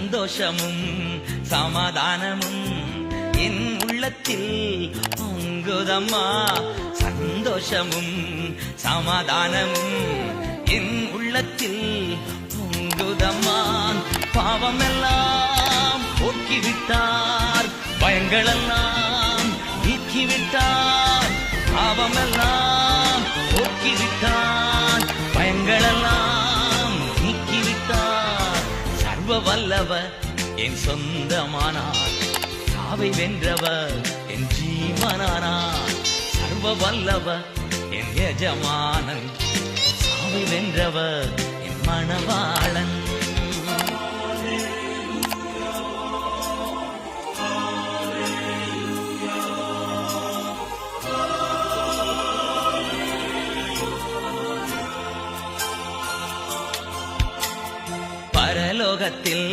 சந்தோஷமும் சமாதானமும் என் உள்ளத்தில் பொங்குதம்மா. சந்தோஷமும் சமாதானமும் என் உள்ளத்தில் பொங்குதம்மா. பாவமெல்லாம் போக்கிவிட்டார், பயங்களெல்லாம் நீக்கிவிட்டார். பாவமெல்லாம் போக்கிவிட்டார், பயங்களெல்லாம் நீக்கிவிட்டார். சர்வ வல்லவர் என் சொந்தமானார், சாவை வென்றவர் என் ஜீவனானார். சர்வ வல்லவர் என் எஜமானன், சாவை வென்றவர் என் மணவாளன். பரலோகத்தில்